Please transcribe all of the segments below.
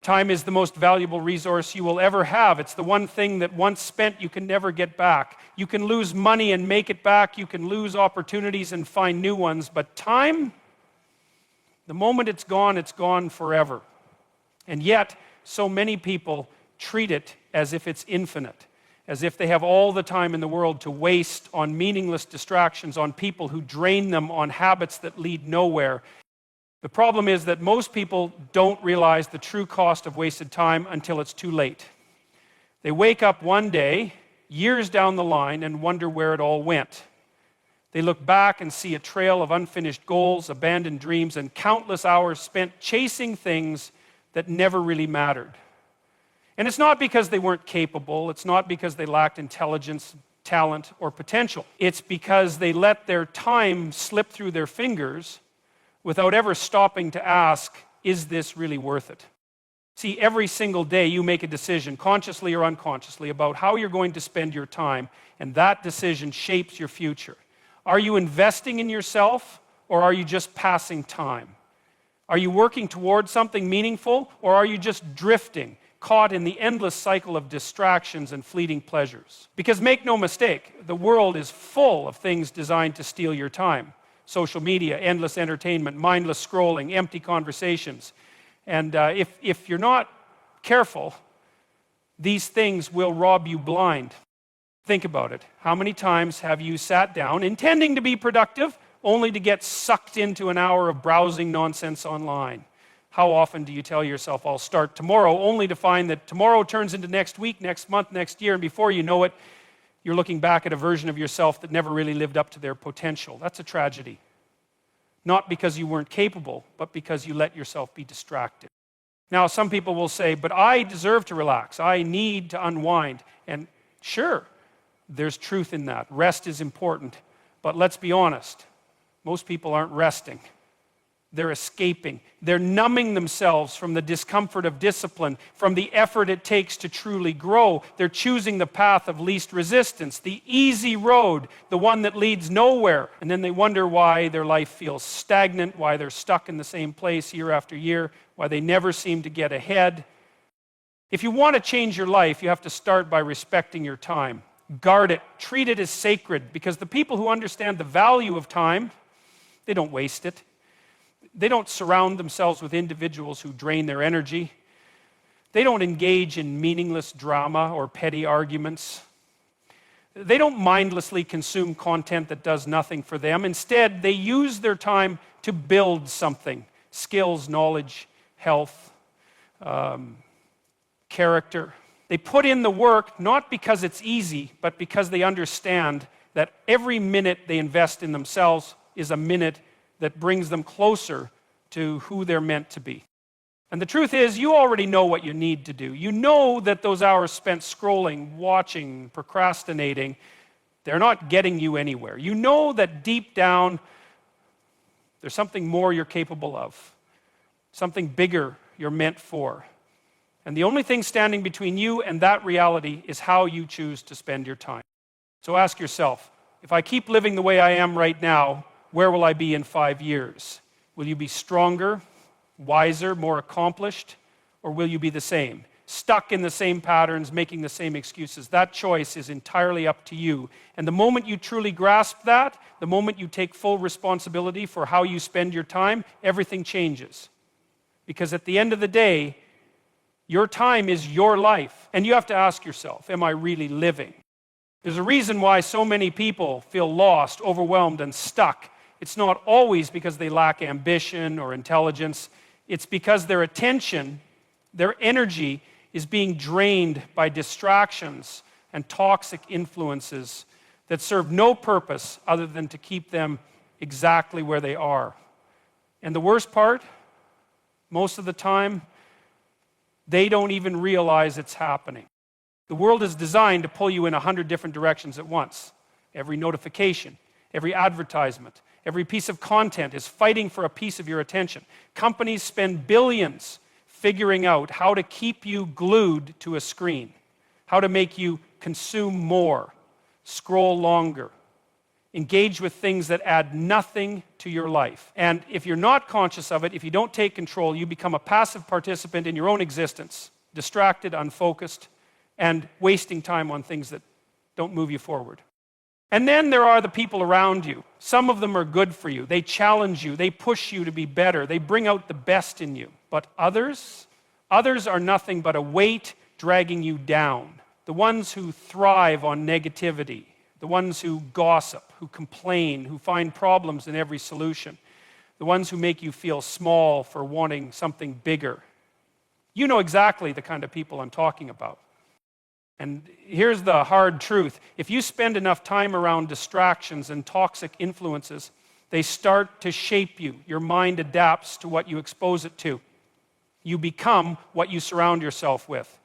Time is the most valuable resource you will ever have. It's the one thing that once spent you can never get back. You can lose money and make it back. You can lose opportunities and find new ones. But time, the moment it's gone forever. And yet, so many people treat it as if it's infinite, as if they have all the time in the world to waste on meaningless distractions, on people who drain them, on habits that lead nowhere. The problem is that most people don't realize the true cost of wasted time until it's too late. They wake up one day, years down the line, and wonder where it all went. They look back and see a trail of unfinished goals, abandoned dreams, and countless hours spent chasing things that never really mattered. And it's not because they weren't capable. It's not because they lacked intelligence, talent, or potential. It's because they let their time slip through their fingers without ever stopping to ask, is this really worth it? See, every single day you make a decision, consciously or unconsciously, about how you're going to spend your time, and that decision shapes your future. Are you investing in yourself, or are you just passing time? Are you working towards something meaningful, or are you just drifting, caught in the endless cycle of distractions and fleeting pleasures? Because make no mistake, the world is full of things designed to steal your time. Social media, endless entertainment, mindless scrolling, empty conversations. And if you're not careful, these things will rob you blind. Think about it. How many times have you sat down intending to be productive only to get sucked into an hour of browsing nonsense online? How often do you tell yourself, I'll start tomorrow, only to find that tomorrow turns into next week, next month, next year, and before you know it, you're looking back at a version of yourself that never really lived up to their potential. That's a tragedy. Not because you weren't capable, but because you let yourself be distracted. Now, some people will say, but I deserve to relax. I need to unwind. And sure, there's truth in that. Rest is important. But let's be honest, most people aren't resting. They're escaping. They're numbing themselves from the discomfort of discipline, from the effort it takes to truly grow. They're choosing the path of least resistance, the easy road, the one that leads nowhere. And then they wonder why their life feels stagnant, why they're stuck in the same place year after year, why they never seem to get ahead. If you want to change your life, you have to start by respecting your time. Guard it. Treat it as sacred, because the people who understand the value of time, they don't waste it. They don't surround themselves with individuals who drain their energy. They don't engage in meaningless drama or petty arguments. They don't mindlessly consume content that does nothing for them. Instead, they use their time to build something: skills, knowledge, health, character. They put in the work not because it's easy, but because they understand that every minute they invest in themselves is a minute that brings them closer to who they're meant to be. And the truth is, you already know what you need to do. You know that those hours spent scrolling, watching, procrastinating, they're not getting you anywhere. You know that deep down, there's something more you're capable of, something bigger you're meant for. And the only thing standing between you and that reality is how you choose to spend your time. So ask yourself, if I keep living the way I am right now, where will I be in 5 years? Will you be stronger, wiser, more accomplished, or will you be the same? Stuck in the same patterns, making the same excuses? That choice is entirely up to you. And the moment you truly grasp that, the moment you take full responsibility for how you spend your time, everything changes. Because at the end of the day, your time is your life. And you have to ask yourself, am I really living? There's a reason why so many people feel lost, overwhelmed, and stuck. It's not always because they lack ambition or intelligence. It's because their attention, their energy is being drained by distractions and toxic influences that serve no purpose other than to keep them exactly where they are. And the worst part, most of the time, they don't even realize it's happening. The world is designed to pull you in 100 different directions at once. Every notification, every advertisement, every piece of content is fighting for a piece of your attention. Companies spend billions figuring out how to keep you glued to a screen, how to make you consume more, scroll longer, Engage with things that add nothing to your life. And if you're not conscious of it, if you don't take control, you become a passive participant in your own existence, distracted, unfocused, and wasting time on things that don't move you forward. And then there are the people around you. Some of them are good for you. They challenge you. They push you to be better. They bring out the best in you. But others are nothing but a weight dragging you down. The ones who thrive on negativity, the ones who gossip, who complain, who find problems in every solution, the ones who make you feel small for wanting something bigger. You know exactly the kind of people I'm talking about. And here's the hard truth. If you spend enough time around distractions and toxic influences, they start to shape you. Your mind adapts to what you expose it to. You become what you surround yourself with.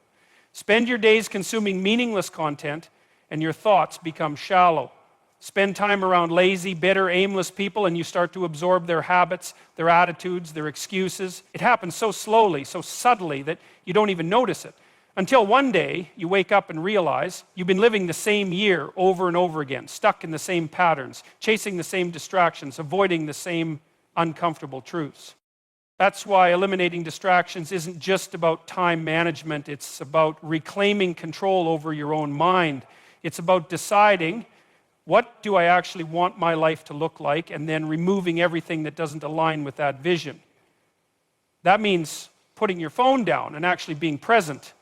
Spend your days consuming meaningless content, and your thoughts become shallow. Spend time around lazy, bitter, aimless people, and you start to absorb their habits, their attitudes, their excuses. It happens so slowly, so subtly, that you don't even notice it. Until one day, you wake up and realize you've been living the same year over and over again, stuck in the same patterns, chasing the same distractions, avoiding the same uncomfortable truths. That's why eliminating distractions isn't just about time management. It's about reclaiming control over your own mind. It's about deciding, what do I actually want my life to look like, and then removing everything that doesn't align with that vision. That means putting your phone down and actually being present.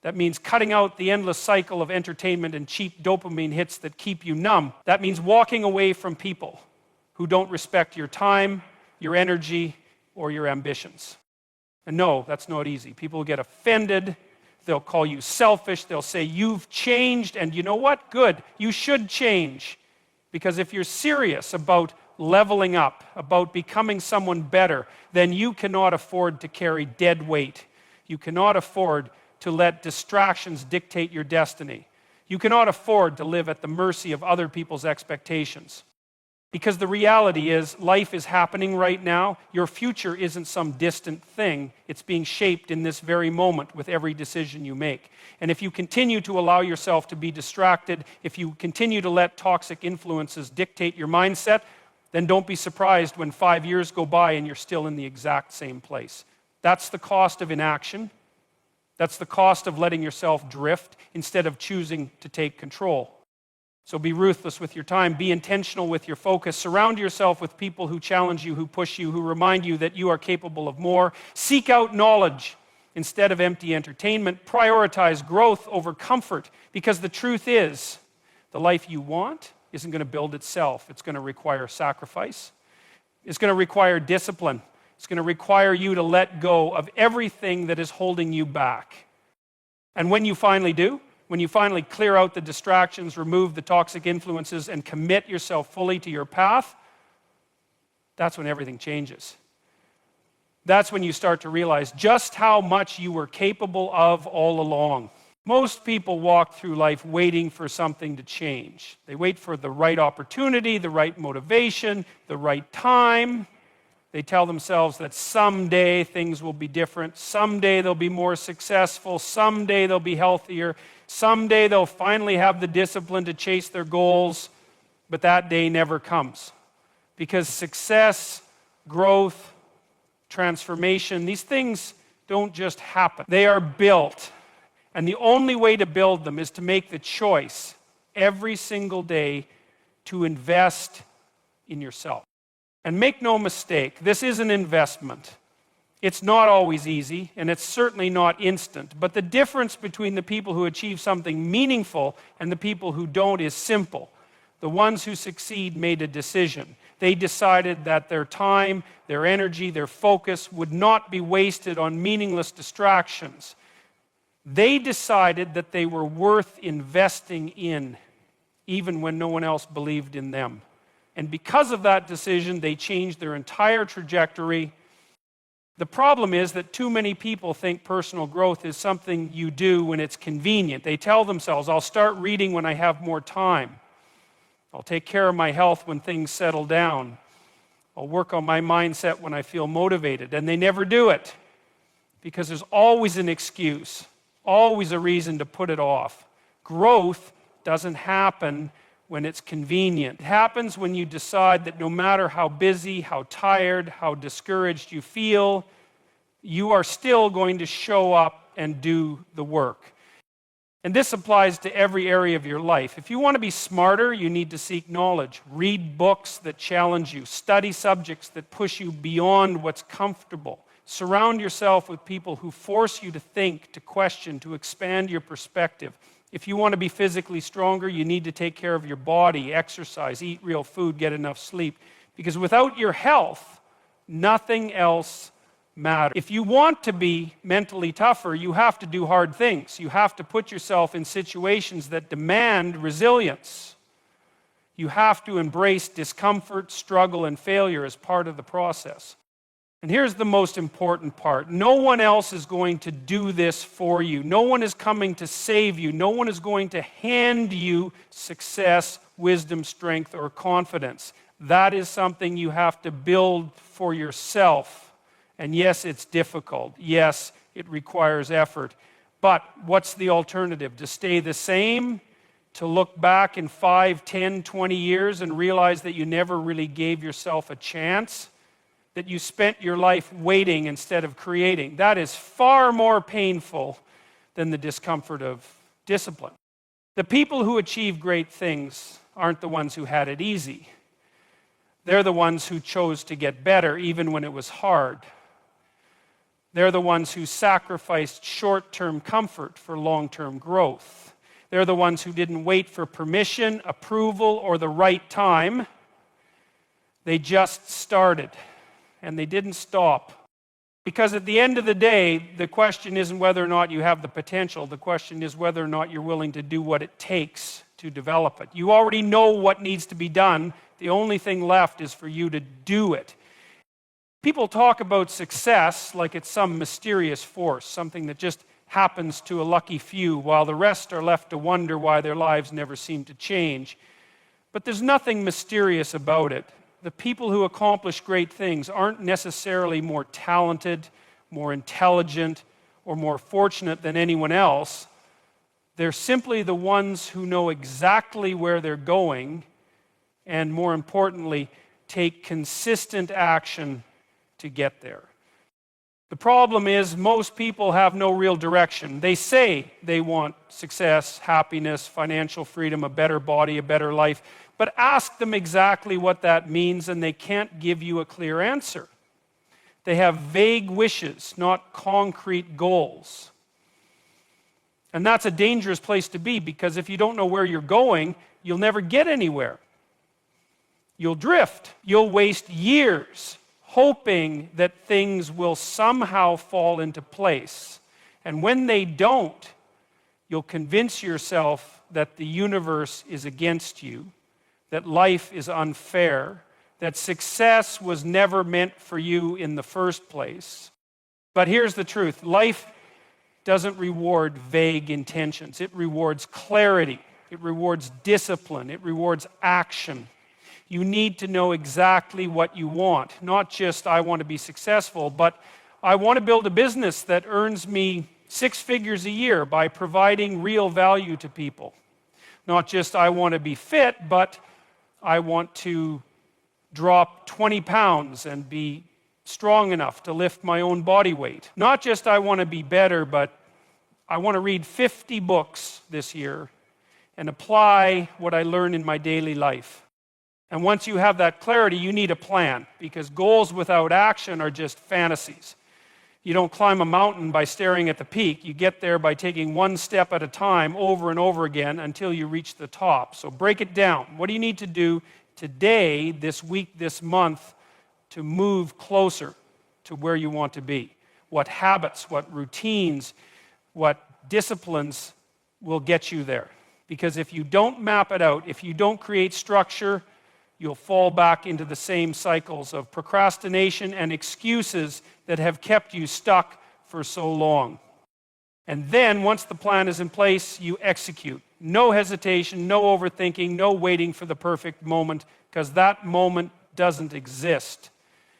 That means cutting out the endless cycle of entertainment and cheap dopamine hits that keep you numb. That means walking away from people who don't respect your time, your energy, or your ambitions. And no, that's not easy. People will get offended. They'll call you selfish. They'll say, you've changed. And you know what? Good. You should change. Because if you're serious about leveling up, about becoming someone better, then you cannot afford to carry dead weight. You cannot afford to let distractions dictate your destiny. You cannot afford to live at the mercy of other people's expectations. Because the reality is, life is happening right now. Your future isn't some distant thing. It's being shaped in this very moment with every decision you make. And if you continue to allow yourself to be distracted, if you continue to let toxic influences dictate your mindset, then don't be surprised when 5 years go by and you're still in the exact same place. That's the cost of inaction. That's the cost of letting yourself drift instead of choosing to take control. So be ruthless with your time. Be intentional with your focus. Surround yourself with people who challenge you, who push you, who remind you that you are capable of more. Seek out knowledge instead of empty entertainment. Prioritize growth over comfort, because the truth is, the life you want isn't going to build itself. It's going to require sacrifice. It's going to require discipline. It's going to require you to let go of everything that is holding you back. And when you finally do, when you finally clear out the distractions, remove the toxic influences, and commit yourself fully to your path, that's when everything changes. That's when you start to realize just how much you were capable of all along. Most people walk through life waiting for something to change. They wait for the right opportunity, the right motivation, the right time. They tell themselves that someday things will be different, someday they'll be more successful, someday they'll be healthier, someday they'll finally have the discipline to chase their goals, but that day never comes. Because success, growth, transformation, these things don't just happen. They are built. And the only way to build them is to make the choice every single day to invest in yourself. And make no mistake, this is an investment. It's not always easy, and it's certainly not instant. But the difference between the people who achieve something meaningful and the people who don't is simple. The ones who succeed made a decision. They decided that their time, their energy, their focus would not be wasted on meaningless distractions. They decided that they were worth investing in, even when no one else believed in them. And because of that decision, they changed their entire trajectory. The problem is that too many people think personal growth is something you do when it's convenient. They tell themselves, I'll start reading when I have more time. I'll take care of my health when things settle down. I'll work on my mindset when I feel motivated. And they never do it, because there's always an excuse, always a reason to put it off. Growth doesn't happen when it's convenient. It happens when you decide that no matter how busy, how tired, how discouraged you feel, you are still going to show up and do the work. And this applies to every area of your life. If you want to be smarter, you need to seek knowledge. Read books that challenge you. Study subjects that push you beyond what's comfortable. Surround yourself with people who force you to think, to question, to expand your perspective. If you want to be physically stronger, you need to take care of your body, exercise, eat real food, get enough sleep. Because without your health, nothing else matters. If you want to be mentally tougher, you have to do hard things. You have to put yourself in situations that demand resilience. You have to embrace discomfort, struggle, and failure as part of the process. And here's the most important part. No one else is going to do this for you. No one is coming to save you. No one is going to hand you success, wisdom, strength, or confidence. That is something you have to build for yourself. And yes, it's difficult. Yes, it requires effort. But what's the alternative? To stay the same? To look back in 5, 10, 20 years and realize that you never really gave yourself a chance? That you spent your life waiting instead of creating? That is far more painful than the discomfort of discipline. The people who achieve great things aren't the ones who had it easy. They're the ones who chose to get better even when it was hard. They're the ones who sacrificed short-term comfort for long-term growth. They're the ones who didn't wait for permission, approval, or the right time. They just started, and they didn't stop. Because at the end of the day, the question isn't whether or not you have the potential. The question is whether or not you're willing to do what it takes to develop it. You already know what needs to be done. The only thing left is for you to do it. People talk about success like it's some mysterious force, something that just happens to a lucky few, while the rest are left to wonder why their lives never seem to change. But there's nothing mysterious about it. The people who accomplish great things aren't necessarily more talented, more intelligent, or more fortunate than anyone else. They're simply the ones who know exactly where they're going, and more importantly, take consistent action to get there. The problem is most people have no real direction. They say they want success, happiness, financial freedom, a better body, a better life, but ask them exactly what that means and they can't give you a clear answer. They have vague wishes, not concrete goals. And that's a dangerous place to be, because if you don't know where you're going, you'll never get anywhere. You'll drift. You'll waste years hoping that things will somehow fall into place. And when they don't, you'll convince yourself that the universe is against you, that life is unfair, that success was never meant for you in the first place. But here's the truth. Life doesn't reward vague intentions. It rewards clarity. It rewards discipline. It rewards action. You need to know exactly what you want. Not just, I want to be successful, but I want to build a business that earns me 6 figures a year by providing real value to people. Not just, I want to be fit, but I want to drop 20 pounds and be strong enough to lift my own body weight. Not just, I want to be better, but I want to read 50 books this year and apply what I learn in my daily life. And once you have that clarity, you need a plan, because goals without action are just fantasies. You don't climb a mountain by staring at the peak. You get there by taking one step at a time over and over again until you reach the top. So break it down. What do you need to do today, this week, this month, to move closer to where you want to be? What habits, what routines, what disciplines will get you there? Because if you don't map it out, if you don't create structure, you'll fall back into the same cycles of procrastination and excuses that have kept you stuck for so long. And then, once the plan is in place, you execute. No hesitation, no overthinking, no waiting for the perfect moment, because that moment doesn't exist.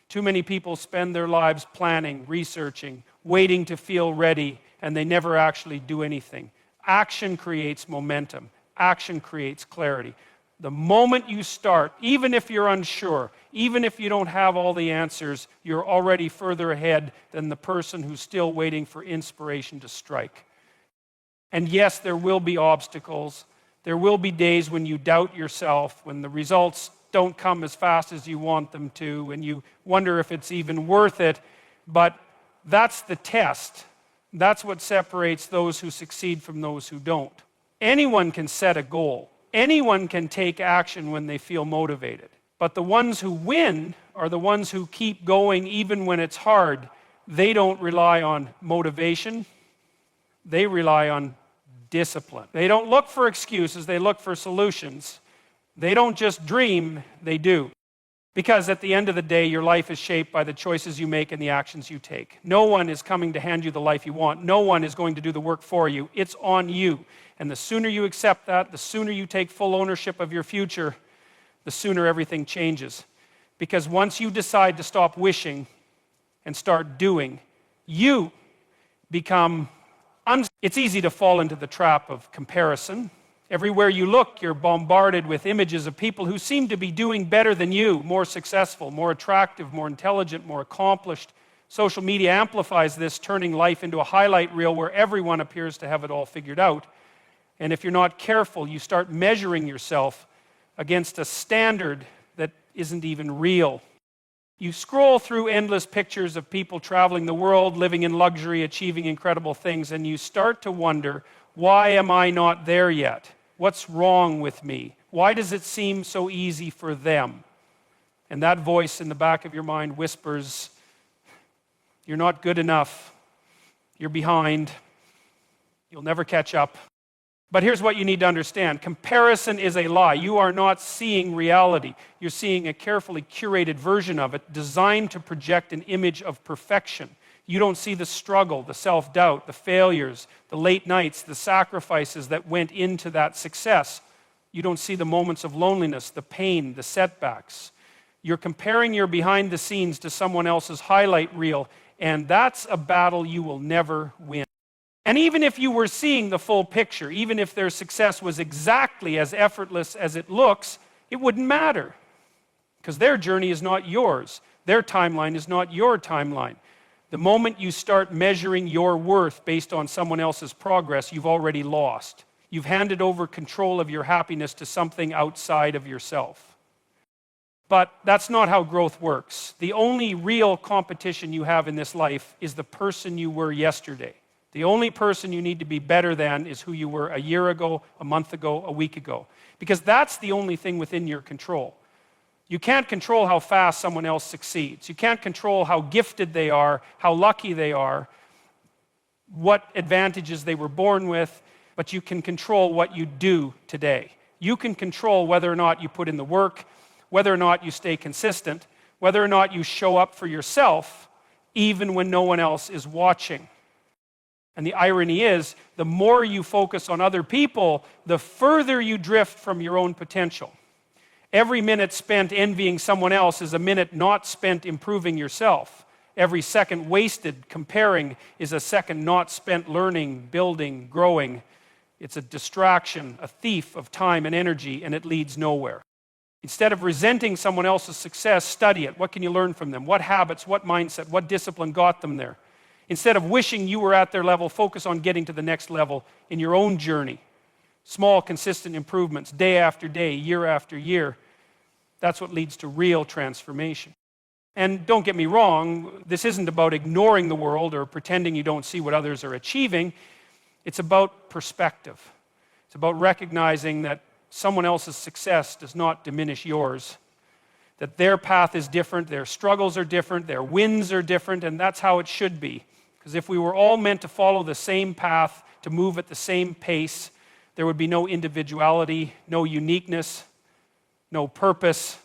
Too many people spend their lives planning, researching, waiting to feel ready, and they never actually do anything. Action creates momentum. Action creates clarity. The moment you start, even if you're unsure, even if you don't have all the answers, you're already further ahead than the person who's still waiting for inspiration to strike. And yes, there will be obstacles. There will be days when you doubt yourself, when the results don't come as fast as you want them to, and you wonder if it's even worth it. But that's the test. That's what separates those who succeed from those who don't. Anyone can set a goal. Anyone can take action when they feel motivated. But the ones who win are the ones who keep going even when it's hard. They don't rely on motivation. They rely on discipline. They don't look for excuses. They look for solutions. They don't just dream, they do. Because at the end of the day, your life is shaped by the choices you make and the actions you take. No one is coming to hand you the life you want. No one is going to do the work for you. It's on you. And the sooner you accept that, the sooner you take full ownership of your future, the sooner everything changes. Because once you decide to stop wishing and start doing, you become It's easy to fall into the trap of comparison. Everywhere you look, you're bombarded with images of people who seem to be doing better than you, more successful, more attractive, more intelligent, more accomplished. Social media amplifies this, turning life into a highlight reel where everyone appears to have it all figured out. And if you're not careful, you start measuring yourself against a standard that isn't even real. You scroll through endless pictures of people traveling the world, living in luxury, achieving incredible things, and you start to wonder, why am I not there yet? What's wrong with me? Why does it seem so easy for them? And that voice in the back of your mind whispers, you're not good enough. You're behind. You'll never catch up. But here's what you need to understand. Comparison is a lie. You are not seeing reality. You're seeing a carefully curated version of it, designed to project an image of perfection. You don't see the struggle, the self-doubt, the failures, the late nights, the sacrifices that went into that success. You don't see the moments of loneliness, the pain, the setbacks. You're comparing your behind the scenes to someone else's highlight reel, and that's a battle you will never win. And even if you were seeing the full picture, even if their success was exactly as effortless as it looks, it wouldn't matter. Because their journey is not yours. Their timeline is not your timeline. The moment you start measuring your worth based on someone else's progress, you've already lost. You've handed over control of your happiness to something outside of yourself. But that's not how growth works. The only real competition you have in this life is the person you were yesterday. The only person you need to be better than is who you were a year ago, a month ago, a week ago. Because that's the only thing within your control. You can't control how fast someone else succeeds. You can't control how gifted they are, how lucky they are, what advantages they were born with, but you can control what you do today. You can control whether or not you put in the work, whether or not you stay consistent, whether or not you show up for yourself, even when no one else is watching. And the irony is, the more you focus on other people, the further you drift from your own potential. Every minute spent envying someone else is a minute not spent improving yourself. Every second wasted comparing is a second not spent learning, building, growing. It's a distraction, a thief of time and energy, and it leads nowhere. Instead of resenting someone else's success, study it. What can you learn from them? What habits, what mindset, what discipline got them there? Instead of wishing you were at their level, focus on getting to the next level in your own journey. Small, consistent improvements, day after day, year after year. That's what leads to real transformation. And don't get me wrong, this isn't about ignoring the world or pretending you don't see what others are achieving. It's about perspective. It's about recognizing that someone else's success does not diminish yours. That their path is different, their struggles are different, their wins are different, and that's how it should be. Because if we were all meant to follow the same path, to move at the same pace, there would be no individuality, no uniqueness, no purpose.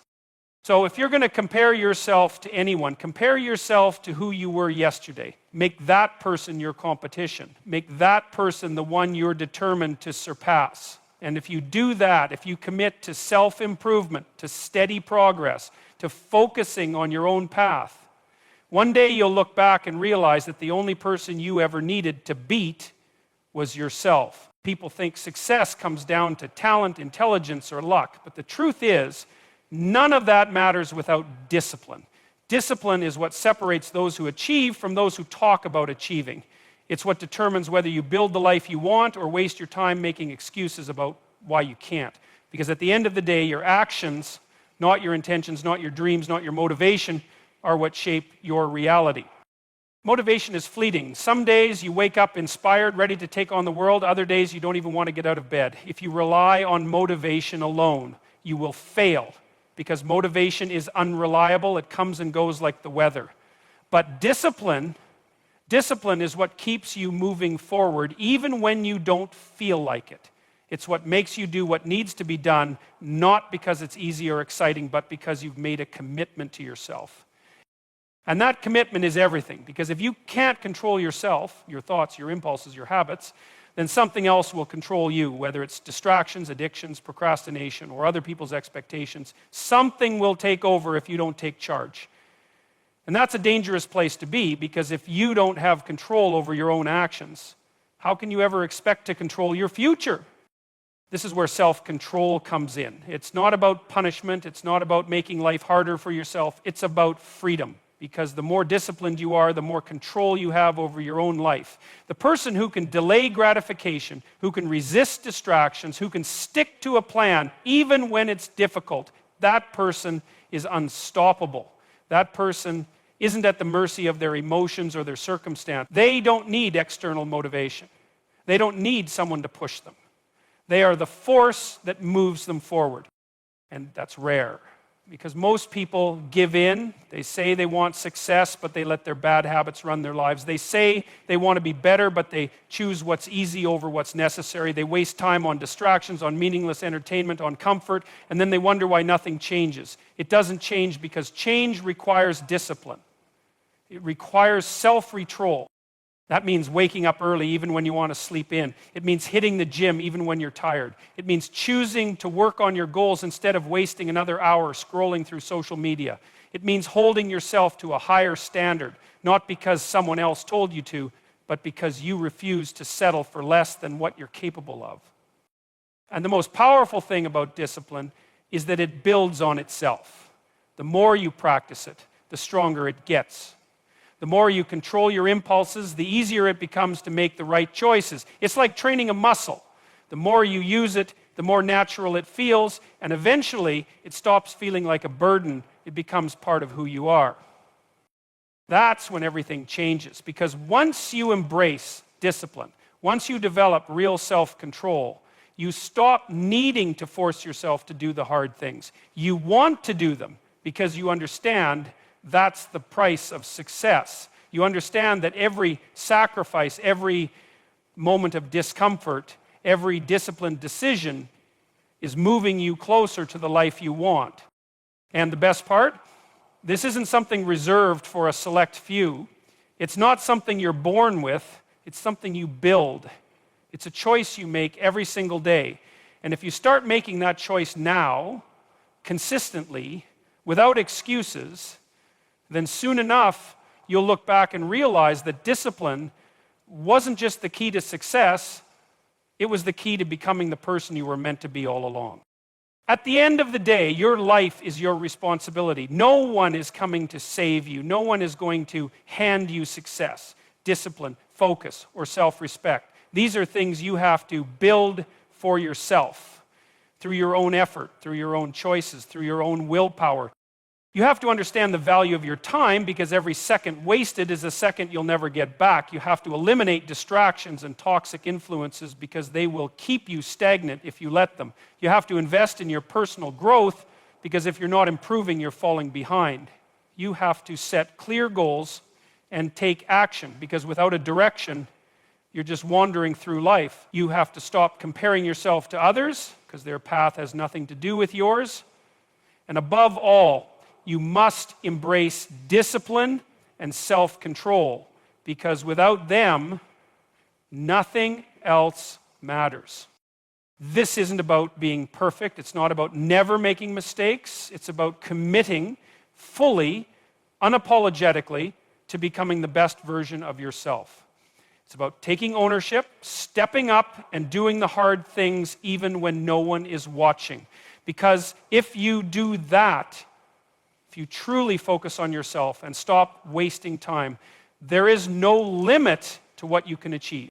So if you're going to compare yourself to anyone, compare yourself to who you were yesterday. Make that person your competition. Make that person the one you're determined to surpass. And if you do that, if you commit to self-improvement, to steady progress, to focusing on your own path, one day you'll look back and realize that the only person you ever needed to beat was yourself. people think success comes down to talent, intelligence, or luck. But the truth is, none of that matters without discipline. Discipline is what separates those who achieve from those who talk about achieving. It's what determines whether you build the life you want or waste your time making excuses about why you can't. Because at the end of the day, your actions, not your intentions, not your dreams, not your motivation, are what shape your reality. Motivation is fleeting. Some days you wake up inspired, ready to take on the world. Other days you don't even want to get out of bed. If you rely on motivation alone, you will fail because motivation is unreliable. It comes and goes like the weather. But discipline is what keeps you moving forward even when you don't feel like it. It's what makes you do what needs to be done, not because it's easy or exciting, but because you've made a commitment to yourself. And that commitment is everything, because if you can't control yourself, your thoughts, your impulses, your habits, then something else will control you, whether it's distractions, addictions, procrastination, or other people's expectations. Something will take over if you don't take charge. And that's a dangerous place to be, because if you don't have control over your own actions, how can you ever expect to control your future? This is where self-control comes in. It's not about punishment. It's not about making life harder for yourself. It's about freedom. Because the more disciplined you are, the more control you have over your own life. The person who can delay gratification, who can resist distractions, who can stick to a plan even when it's difficult, that person is unstoppable. That person isn't at the mercy of their emotions or their circumstance. They don't need external motivation. They don't need someone to push them. They are the force that moves them forward. And that's rare. Because most people give in. They say they want success, but they let their bad habits run their lives. They say they want to be better, but they choose what's easy over what's necessary. They waste time on distractions, on meaningless entertainment, on comfort, and then they wonder why nothing changes. It doesn't change because change requires discipline. It requires self-control. That means waking up early even when you want to sleep in. It means hitting the gym even when you're tired. It means choosing to work on your goals instead of wasting another hour scrolling through social media. It means holding yourself to a higher standard, not because someone else told you to, but because you refuse to settle for less than what you're capable of. And the most powerful thing about discipline is that it builds on itself. The more you practice it, the stronger it gets. The more you control your impulses, the easier it becomes to make the right choices. It's like training a muscle. The more you use it, the more natural it feels, and eventually it stops feeling like a burden. It becomes part of who you are. That's when everything changes, because once you embrace discipline, once you develop real self-control, you stop needing to force yourself to do the hard things. You want to do them because you understand that's the price of success. You understand that every sacrifice, every moment of discomfort, every disciplined decision is moving you closer to the life you want. And the best part? This isn't something reserved for a select few. It's not something you're born with. It's something you build. It's a choice you make every single day. And if you start making that choice now, consistently, without excuses, then soon enough, you'll look back and realize that discipline wasn't just the key to success, it was the key to becoming the person you were meant to be all along. At the end of the day, your life is your responsibility. No one is coming to save you. No one is going to hand you success, discipline, focus, or self-respect. These are things you have to build for yourself through your own effort, through your own choices, through your own willpower. You have to understand the value of your time, because every second wasted is a second you'll never get back. You have to eliminate distractions and toxic influences because they will keep you stagnant if you let them. You have to invest in your personal growth because if you're not improving, you're falling behind. You have to set clear goals and take action, because without a direction, you're just wandering through life. You have to stop comparing yourself to others because their path has nothing to do with yours. And above all, you must embrace discipline and self-control, because without them, nothing else matters. This isn't about being perfect. It's not about never making mistakes. It's about committing fully, unapologetically, to becoming the best version of yourself. It's about taking ownership, stepping up, and doing the hard things even when no one is watching. Because if you do that, if you truly focus on yourself and stop wasting time, there is no limit to what you can achieve.